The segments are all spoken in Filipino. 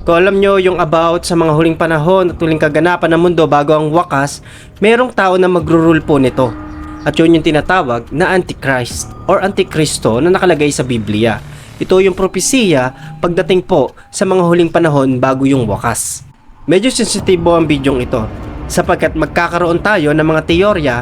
Kung alam nyo yung about sa mga huling panahon at huling kaganapan ng mundo bago ang wakas, merong tao na magro-rule po nito. At yun yung tinatawag na Antichrist or Antikristo na nakalagay sa Biblia. Ito yung propesiya pagdating po sa mga huling panahon bago yung wakas. Medyo sensitibo ang bidyong ito sapagkat magkakaroon tayo ng mga teorya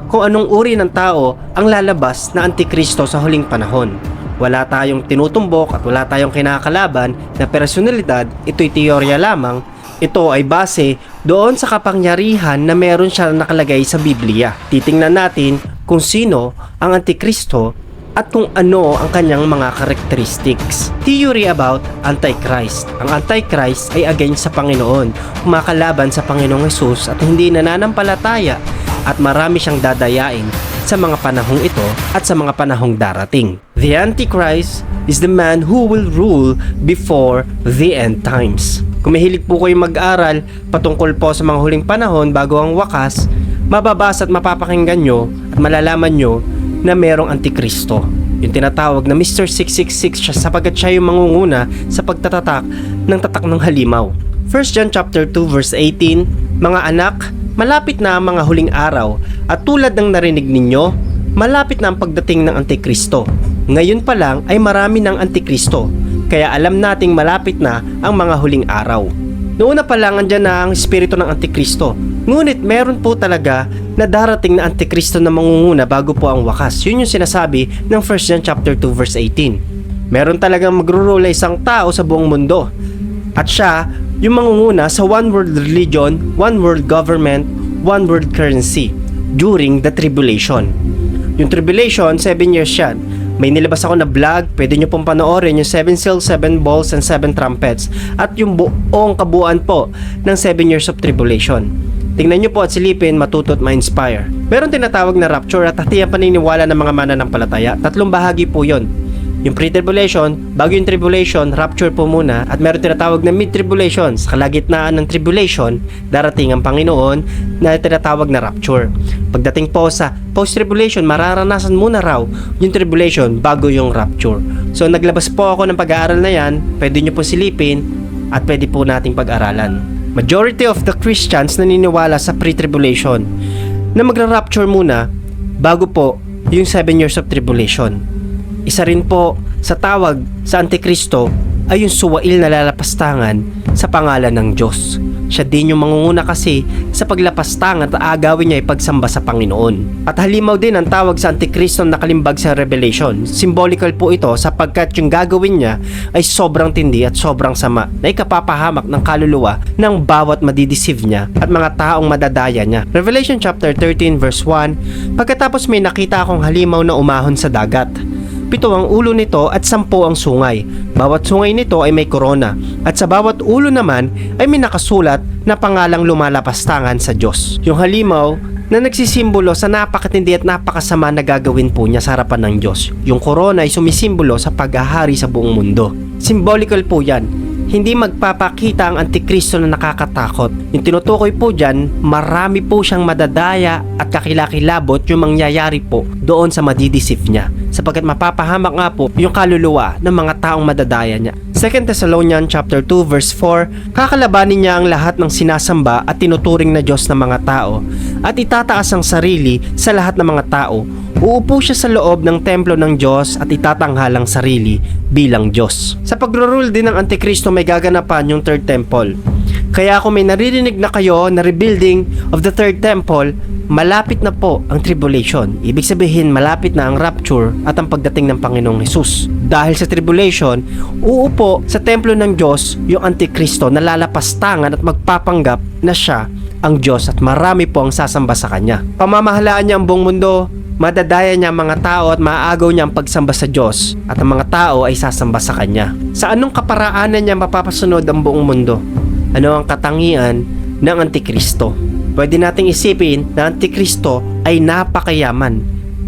kung anong uri ng tao ang lalabas na Antikristo sa huling panahon. Wala tayong tinutumbok at wala tayong kinakalaban na personalidad, ito'y teorya lamang. Ito ay base doon sa kapangyarihan na meron siya nakalagay sa Biblia. Titingnan natin kung sino ang Antikristo at kung ano ang kanyang mga characteristics. Theory about Antichrist. Ang Antichrist ay against sa Panginoon, kumakalaban sa Panginoong Jesus at hindi nananampalataya at marami siyang dadayain sa mga panahong ito at sa mga panahong darating. The Antichrist is the man who will rule before the end times. Kung mahilig po kayo mag-aral patungkol po sa mga huling panahon bago ang wakas, mababasa at mapapakinggan nyo at malalaman nyo na merong Antikristo. Yung tinatawag na Mr. 666 siya sapagkat siya yung mangunguna sa pagtatatak ng tatak ng halimaw. 1 John chapter 2 verse 18, Mga anak, malapit na ang mga huling araw at tulad ng narinig ninyo, malapit na ang pagdating ng Antikristo. Ngayon pa lang ay marami ng Antikristo, kaya alam nating malapit na ang mga huling araw. Noon na pa lang andyan na ang espiritu ng Antikristo, ngunit meron po talaga na darating na Antikristo na mangunguna bago po ang wakas. Yun yung sinasabi ng 1 John chapter 2 verse 18. Meron talagang magro-rule isang tao sa buong mundo at siya yung mangunguna sa one world religion, one world government, one world currency during the tribulation. Yung tribulation, 7 years yan. May nilabas ako na vlog, pwede nyo pong panoorin yung 7 seals, 7 bowls, and 7 trumpets at yung buong kabuuan po ng 7 years of tribulation. Tingnan nyo po at silipin, matuto at ma-inspire. Meron tinatawag na rapture at hatiyang paniniwala ng mga mananampalataya. 3 bahagi po yon. Yung pre-tribulation, bago yung tribulation, rapture po muna, at meron tinatawag na mid-tribulation. Sa kalagitnaan ng tribulation, darating ang Panginoon na tinatawag na rapture. Pagdating po sa post-tribulation, mararanasan muna raw yung tribulation bago yung rapture. So naglabas po ako ng pag-aaral na yan, pwede nyo po silipin at pwede po nating pag-aralan. Majority of the Christians naniniwala sa pre-tribulation na magra-rapture muna bago po yung 7 years of tribulation. Isa rin po sa tawag sa Antikristo ay yung suwail na lalapastangan sa pangalan ng Diyos. Siya din yung mangunguna kasi sa paglapastangan at agawin niya ay pagsamba sa Panginoon. At halimaw din ang tawag sa Antikristo na nakalimbag sa Revelation. Symbolical po ito sapagkat yung gagawin niya ay sobrang tindi at sobrang sama na ikapapahamak ng kaluluwa ng bawat madideceive niya at mga taong madadaya niya. Revelation chapter 13 verse 1, Pagkatapos may nakita akong halimaw na umahon sa dagat. 7 ang ulo nito at 10 ang sungay. Bawat sungay nito ay may korona at sa bawat ulo naman ay may nakasulat na pangalang lumalapastangan sa Diyos. Yung halimaw na nagsisimbolo sa napakatindi at napakasama na gagawin po niya sa harapan ng Diyos. Yung korona ay sumisimbolo sa paghahari sa buong mundo. Symbolical po yan. Hindi magpapakita ang Antikristo na nakakatakot. Yung tinutukoy po dyan, marami po siyang madadaya at kakilakilabot yung mangyayari po doon sa madideceive niya. Sapagkat mapapahamak nga po yung kaluluwa ng mga taong madadaya niya. 2 Thessalonians chapter 2 verse 4, kakalabanin niya ang lahat ng sinasamba at tinuturing na Diyos ng mga tao at itataas ang sarili sa lahat ng mga tao. Uupo siya sa loob ng templo ng Diyos at itatanghal ang sarili bilang Diyos. Sa pagro-rule din ng Antikristo may gaganapan yung third temple. Kaya kung may naririnig na kayo na rebuilding of the third temple, malapit na po ang tribulation. Ibig sabihin malapit na ang rapture at ang pagdating ng Panginoong Hesus. Dahil sa tribulation, uupo sa templo ng Diyos yung Antikristo na lalapastangan at magpapanggap na siya ang Diyos at marami po ang sasamba sa kanya. Pamamahalaan niya ang buong mundo, madadaya niya ang mga tao at maaagaw niya ang pagsamba sa Diyos at ang mga tao ay sasamba sa kanya. Sa anong kaparaanan niya mapapasunod ang buong mundo? Ano ang katangian ng Antikristo? Pwede nating isipin na Antikristo ay napakayaman,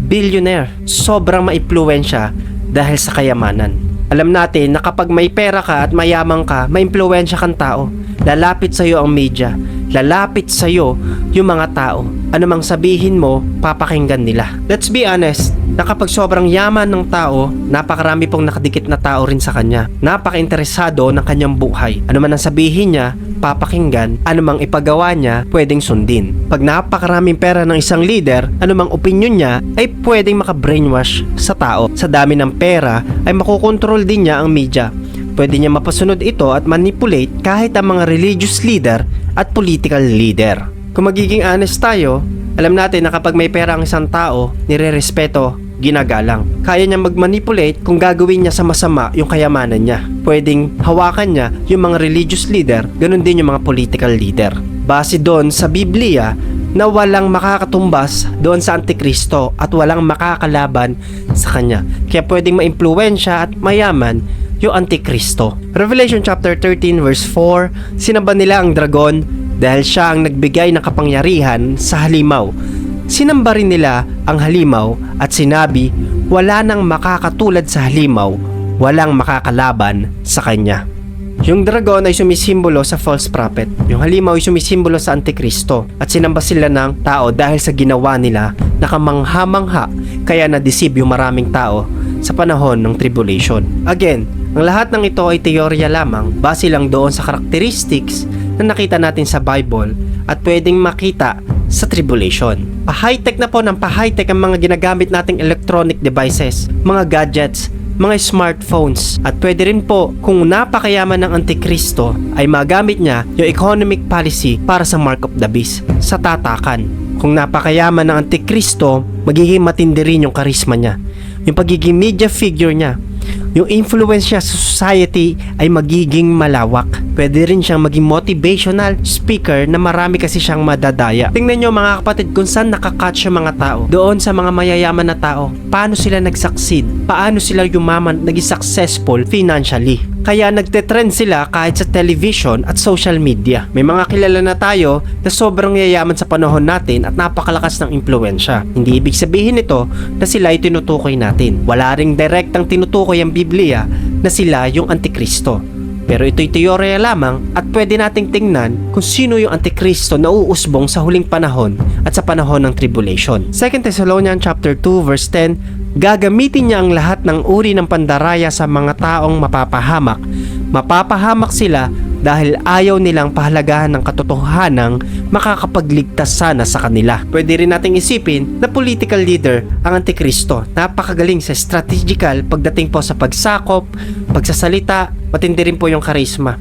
billionaire, sobrang maimpluwensya dahil sa kayamanan. Alam natin na kapag may pera ka at mayaman ka, maimpluwensya kang tao. Lalapit sa iyo ang media, lalapit sa iyo yung mga tao. Anumang sabihin mo, papakinggan nila. Let's be honest, na kapag sobrang yaman ng tao, napakarami pong nakadikit na tao rin sa kanya. Napaka-interesado ng kanyang buhay. Ano man ang sabihin niya, papakinggan. Anumang ipagawa niya, pwedeng sundin. Pag napakaraming pera ng isang leader, anumang opinion niya ay pwedeng maka-brainwash sa tao. Sa dami ng pera ay makokontrol din niya ang media. Pwede niya mapasunod ito at manipulate kahit ang mga religious leader at political leader. Kung magiging honest tayo, alam natin na kapag may pera ang isang tao, nire-respeto, ginagalang. Kaya niya mag-manipulate kung gagawin niya sa masama yung kayamanan niya. Pwedeng hawakan niya yung mga religious leader, ganun din yung mga political leader. Base doon sa Biblia na walang makakatumbas doon sa Antikristo at walang makakalaban sa kanya. Kaya pwedeng maimpluwensya at mayaman yung Antikristo. Revelation chapter 13 verse 4, sinamba nila ang dragon dahil siya ang nagbigay ng kapangyarihan sa halimaw. Sinamba rin nila ang halimaw at sinabi, wala nang makakatulad sa halimaw, walang makakalaban sa kanya. Yung dragon ay sumisimbolo sa false prophet. Yung halimaw ay sumisimbolo sa Antikristo. At sinamba sila ng tao dahil sa ginawa nila na kamangha-mangha, kaya na-deceive yung maraming tao sa panahon ng tribulation. Again, ang lahat ng ito ay teorya lamang base lang doon sa characteristics na nakita natin sa Bible at pwedeng makita sa tribulation. Pa-high-tech na po ng pa-high-tech ang mga ginagamit nating electronic devices, mga gadgets, mga smartphones. At pwede rin po kung napakayaman ng Antikristo ay magamit niya yung economic policy para sa mark of the beast, sa tatakan. Kung napakayaman ng Antikristo, magiging matindi rin yung karisma niya, yung pagiging media figure niya, yung influence niya sa society ay magiging malawak. Pwede rin siyang maging motivational speaker na marami kasi siyang madadaya. Tingnan nyo mga kapatid kung saan nakakatch yung mga tao. Doon sa mga mayayaman na tao. Paano sila nag-succeed? Paano sila yumaman, naging successful financially? Kaya nagte-trend sila kahit sa television at social media. May mga kilala na tayo na sobrang yayaman sa panahon natin at napakalakas ng impluensya. Hindi ibig sabihin nito na sila ay tinutukoy natin. Wala ring direktang tinutukoy ang Biblia na sila yung Antikristo. Pero ito'y teorya lamang at pwede nating tingnan kung sino yung Antikristo na uusbong sa huling panahon at sa panahon ng tribulation. 2 Thessalonians chapter 2 verse 10, gagamitin niya ang lahat ng uri ng pandaraya sa mga taong mapapahamak. Mapapahamak sila dahil ayaw nilang pahalagahan ng katotohanang makakapagligtas sana sa kanila. Pwede rin nating isipin na political leader ang Antikristo. Napakagaling sa strategical pagdating po sa pagsakop, pagsasalita, matindi rin po yung karisma.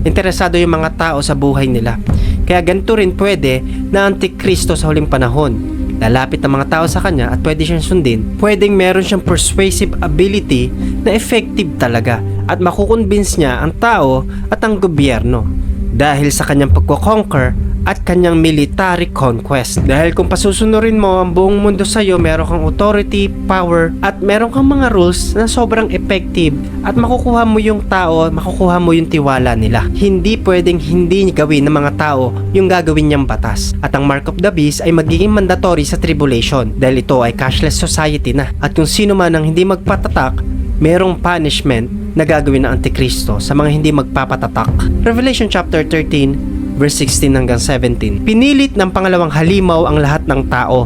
Interesado yung mga tao sa buhay nila. Kaya ganito rin pwede na Antikristo sa huling panahon. Lalapit ng mga tao sa kanya at pwede siyang sundin. Pwedeng meron siyang persuasive ability na effective talaga at makukonvince niya ang tao at ang gobyerno dahil sa kanyang pagko-conquer at kanyang military conquest. Dahil kung pasusunurin mo ang buong mundo sa iyo, meron kang authority, power, at meron kang mga rules na sobrang effective at makukuha mo yung tao, makukuha mo yung tiwala nila. Hindi pwedeng hindi gawin ng mga tao yung gagawin niyang batas. At ang mark of the beast ay magiging mandatory sa tribulation dahil ito ay cashless society na. At kung sino man ang hindi magpatatak, merong punishment na gagawin ng Antikristo sa mga hindi magpapatatak. Revelation chapter 13 verse 16 hanggang 17. Pinilit ng pangalawang halimaw ang lahat ng tao,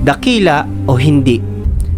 dakila o hindi,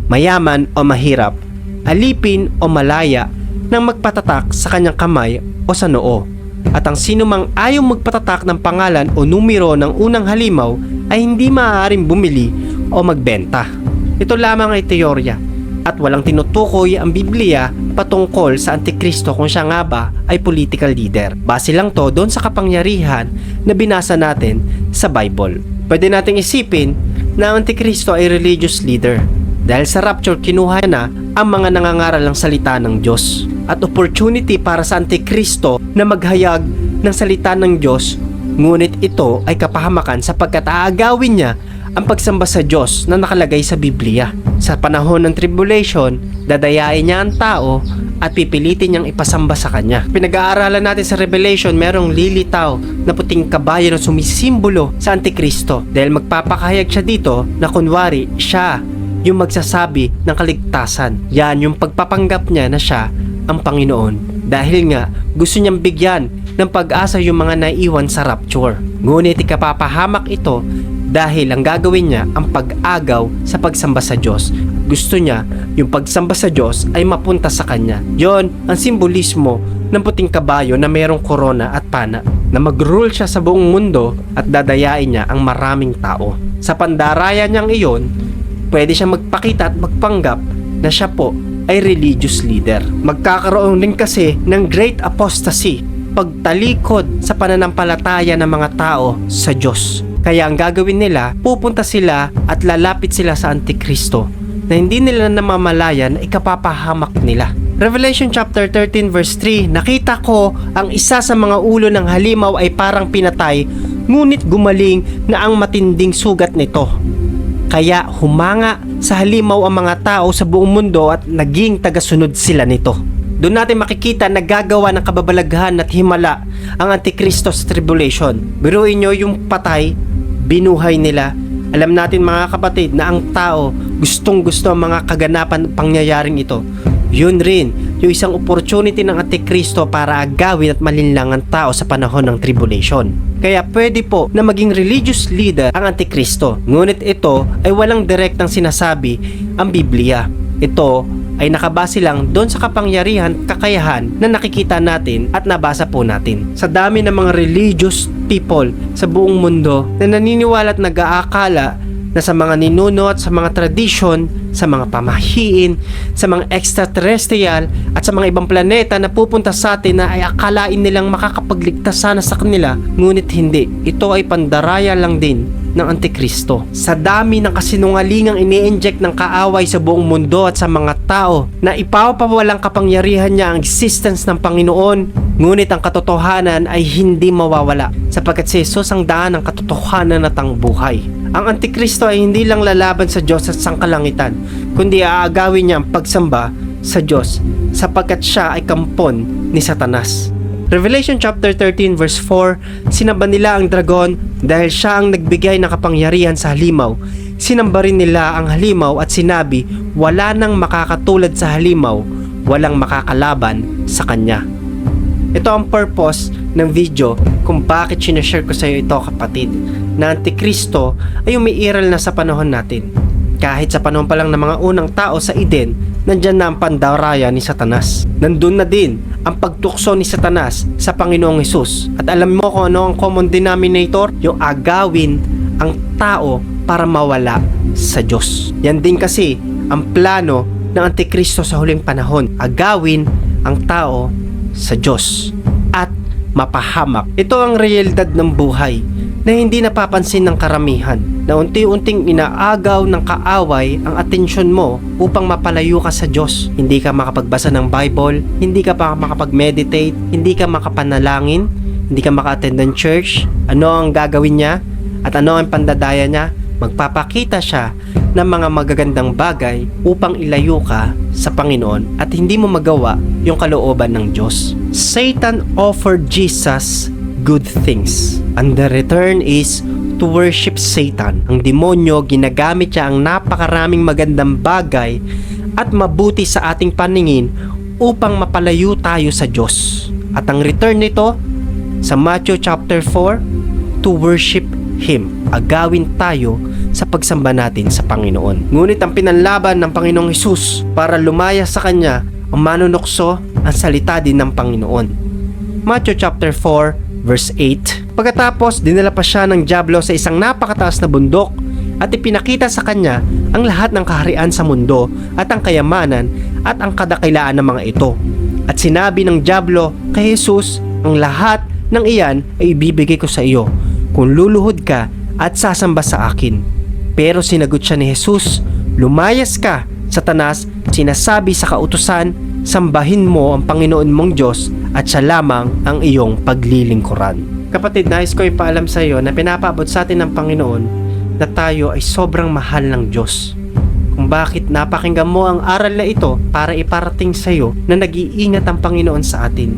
mayaman o mahirap, alipin o malaya, nang magpatatak sa kanyang kamay o sa noo. At ang sino mang ayaw magpatatak ng pangalan o numero ng unang halimaw ay hindi maaaring bumili o magbenta. Ito lamang ay teorya at walang tinutukoy ang Biblia patungkol sa Antikristo kung siya nga ba ay political leader. Base lang to doon sa kapangyarihan na binasa natin sa Bible. Pwede nating isipin na ang Antikristo ay religious leader dahil sa rapture kinuha na ang mga nangangaral ng salita ng Diyos at opportunity para sa Antikristo na maghayag ng salita ng Diyos, ngunit ito ay kapahamakan sapagkat aagawin niya ang pagsamba sa Diyos na nakalagay sa Biblia. Sa panahon ng tribulation, dadayain niya ang tao at pipilitin niyang ipasamba sa kanya. Pinag-aaralan natin sa Revelation, merong lilitaw na puting kabayo na sumisimbolo sa Antikristo dahil magpapakahayag siya dito na kunwari siya yung magsasabi ng kaligtasan. Yan yung pagpapanggap niya na siya ang Panginoon dahil nga gusto niyang bigyan ng pag-asa yung mga naiwan sa rapture. Ngunit ikapapahamak ito dahil ang gagawin niya ang pag-agaw sa pagsamba sa Diyos. Gusto niya yung pagsamba sa Diyos ay mapunta sa kanya. Yon ang simbolismo ng puting kabayo na mayroong korona at pana, na mag-rule siya sa buong mundo at dadayain niya ang maraming tao. Sa pandaraya niyang iyon, pwede siya magpakita at magpanggap na siya po ay religious leader. Magkakaroon din kasi ng great apostasy, pagtalikod sa pananampalataya ng mga tao sa Diyos. Kaya ang gagawin nila, pupunta sila at lalapit sila sa Antikristo na hindi nila namamalayan na ikapapahamak nila. Revelation chapter 13 verse 3, nakita ko ang isa sa mga ulo ng halimaw ay parang pinatay, ngunit gumaling na ang matinding sugat nito. Kaya humanga sa halimaw ang mga tao sa buong mundo at naging tagasunod sila nito. Doon natin makikita na gagawa ng kababalaghan at himala ang Antikristo sa tribulation. Biruin nyo yung patay, binuhay nila. Alam natin mga kapatid na ang tao gustong gusto ang mga kaganapan pangyayaring ito. Yun rin yung isang opportunity ng Antikristo para agawin at malinlang ang tao sa panahon ng tribulation. Kaya pwede po na maging religious leader ang Antikristo. Ngunit ito ay walang direktang sinasabi ang Biblia. Ito ay nakabase lang doon sa kapangyarihan, kakayahan na nakikita natin at nabasa po natin. Sa dami ng mga religious people sa buong mundo na naniniwala at nag-aakala na sa mga ninuno at sa mga tradisyon, sa mga pamahiin, sa mga extraterrestrial at sa mga ibang planeta na pupunta sa atin na ay akalain nilang makakapagligtas sana sa kanila, ngunit hindi. Ito ay pandaraya lang din ng Antikristo. Sa dami ng kasinungalingang ini-inject ng kaaway sa buong mundo at sa mga tao na ipapawalang kapangyarihan niya ang existence ng Panginoon, ngunit ang katotohanan ay hindi mawawala sapagkat si Jesus ang daan ng katotohanan at ang buhay. Ang Antikristo ay hindi lang lalaban sa Diyos at sangkalangitan, kundi aagawin niya ang pagsamba sa Diyos sapagkat siya ay kampon ni Satanas. Revelation chapter 13 verse 4, sinamba nila ang dragon dahil siya ang nagbigay ng kapangyarihan sa halimaw. Sinamba rin nila ang halimaw at sinabi, wala nang makakatulad sa halimaw, walang makakalaban sa kanya. Ito ang purpose ng video kung bakit sinashare ko sa iyo ito kapatid, na Antikristo ay umiiral na sa panahon natin. Kahit sa panahon pa lang ng mga unang tao sa Eden, nandyan na ang pandaraya ni Satanas. Nandun na din ang pagtukso ni Satanas sa Panginoong Hesus. At alam mo kung ano ang common denominator? Yung agawin ang tao para mawala sa Diyos. Yan din kasi ang plano ng Antikristo sa huling panahon. Agawin ang tao sa Diyos at mapahamak. Ito ang realidad ng buhay na hindi napapansin ng karamihan, na unti-unting inaagaw ng kaaway ang atensyon mo upang mapalayo ka sa Diyos. Hindi ka makapagbasa ng Bible, hindi ka pa makapag-meditate, hindi ka makapanalangin, hindi ka maka-attend ng church. Ano ang gagawin niya? At ano ang pandadaya niya? Magpapakita siya ng mga magagandang bagay upang ilayo ka sa Panginoon at hindi mo magawa yung kalooban ng Diyos. Satan offered Jesus good things, and the return is to worship Satan. Ang demonyo, ginagamit siya ang napakaraming magandang bagay at mabuti sa ating paningin upang mapalayo tayo sa Diyos. At ang return nito sa Matthew chapter 4, to worship Him. Agawin tayo sa pagsamba natin sa Panginoon. Ngunit ang pinanlaban ng Panginoong Hesus para lumaya sa Kanya ang manunukso, ang salita din ng Panginoon. Matthew chapter 4 verse 8. Pagkatapos, dinala pa siya ng dyablo sa isang napakataas na bundok at ipinakita sa kanya ang lahat ng kaharian sa mundo at ang kayamanan at ang kadakilaan ng mga ito. At sinabi ng dyablo kay Jesus, ang lahat ng iyan ay ibibigay ko sa iyo kung luluhod ka at sasamba sa akin. Pero sinagot siya ni Jesus, lumayas ka, Satanas, sinasabi sa kautusan, sambahin mo ang Panginoon mong Diyos at siya lamang ang iyong paglilingkuran. Kapatid, nais ko ipaalam sa iyo na pinapaabot sa atin ng Panginoon na tayo ay sobrang mahal ng Diyos. Kung bakit napakinggan mo ang aral na ito para iparating sa iyo na nag-iingat ang Panginoon sa atin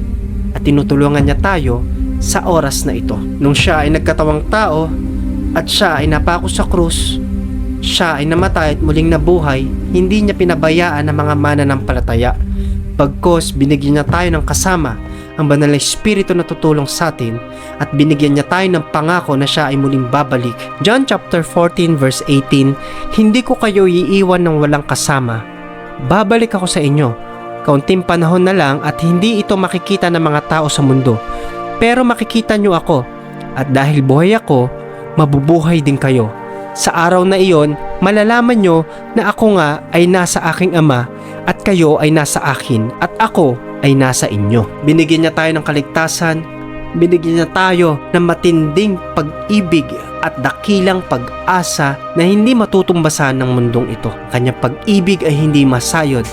at tinutulungan niya tayo sa oras na ito. Nung siya ay nagkatawang tao at siya ay napako sa krus, siya ay namatay at muling nabuhay, hindi niya pinabayaan ang mga mananampalataya. Bagkos binigyan niya tayo ng kasama ang banal na Espiritu na tutulong sa atin at binigyan niya tayo ng pangako na siya ay muling babalik. John chapter 14 verse 18, hindi ko kayo iiwan ng walang kasama. Babalik ako sa inyo. Kaunting panahon na lang at hindi ito makikita ng mga tao sa mundo. Pero makikita niyo ako at dahil buhay ako, mabubuhay din kayo. Sa araw na iyon, malalaman nyo na ako nga ay nasa aking Ama at kayo ay nasa akin at ako ay nasa inyo. Binigyan niya tayo ng kaligtasan, binigyan niya tayo ng matinding pag-ibig at dakilang pag-asa na hindi matutumbasan ng mundong ito. Ang kanyang pag-ibig ay hindi masayod.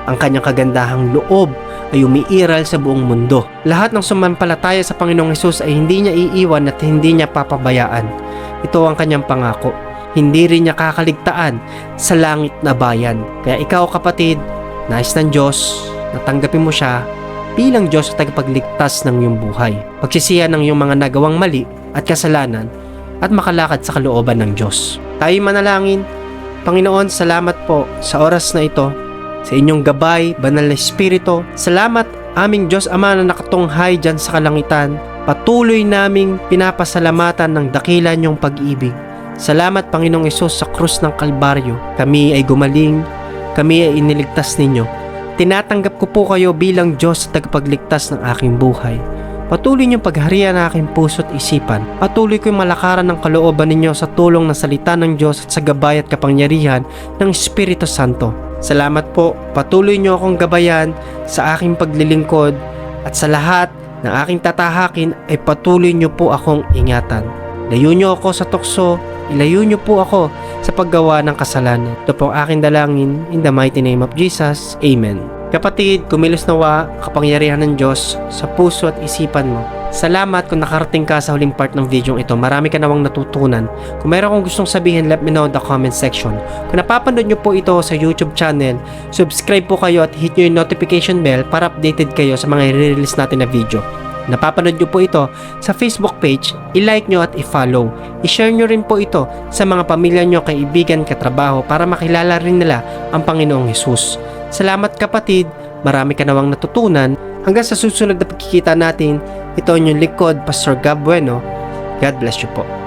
Ang kanyang kagandahang loob ay umiiral sa buong mundo. Lahat ng sumampalataya sa Panginoong Hesus ay hindi niya iiwan at hindi niya papabayaan. Ito ang kanyang pangako. Hindi rin niya kakaligtaan sa langit na bayan. Kaya ikaw kapatid, nais ng Diyos, natanggapin mo siya bilang Diyos at tagapagligtas ng iyong buhay. Pagsisihan ng iyong mga nagawang mali at kasalanan at makalakad sa kalooban ng Diyos. Tayo manalangin. Panginoon, salamat po sa oras na ito, sa inyong gabay, banal na Espiritu. Salamat aming Diyos Ama na nakatunghay dyan sa kalangitan. Patuloy naming pinapasalamatan ng dakila niyong pag-ibig. Salamat Panginoong Hesus sa krus ng Kalbaryo. Kami ay gumaling, kami ay iniligtas ninyo. Tinatanggap ko po kayo bilang Diyos at tagapagligtas ng aking buhay. Patuloy niyong pagharian ng aking puso at isipan. Patuloy ko yung malakaran ng kalooban ninyo sa tulong ng salita ng Diyos at sa gabay at kapangyarihan ng Espiritu Santo. Salamat po, patuloy niyo akong gabayan sa aking paglilingkod at sa lahat ng aking tatahakin ay patuloy niyo po akong ingatan. Layo niyo ako sa tukso, ilayo niyo po ako sa paggawa ng kasalanan. Ito po ang aking dalangin in the mighty name of Jesus. Amen. Kapatid, kumilos nawa kapangyarihan ng Diyos sa puso at isipan mo. Salamat kung nakarating ka sa huling part ng video ito. Marami ka nawang natutunan. Kung meron kong gustong sabihin, let me know in the comment section. Kung napapanood nyo po ito sa YouTube channel, subscribe po kayo at hit nyo yung notification bell para updated kayo sa mga i-release natin na video. Napapanood nyo po ito sa Facebook page, i-like nyo at i-follow. I-share nyo rin po ito sa mga pamilya nyo, kaibigan, katrabaho para makilala rin nila ang Panginoong Hesus. Salamat kapatid, marami ka nawang natutunan. Hanggang sa susunod na pagkikita natin, ito ang inyong likod, Pastor Gab Bueno. God bless you po.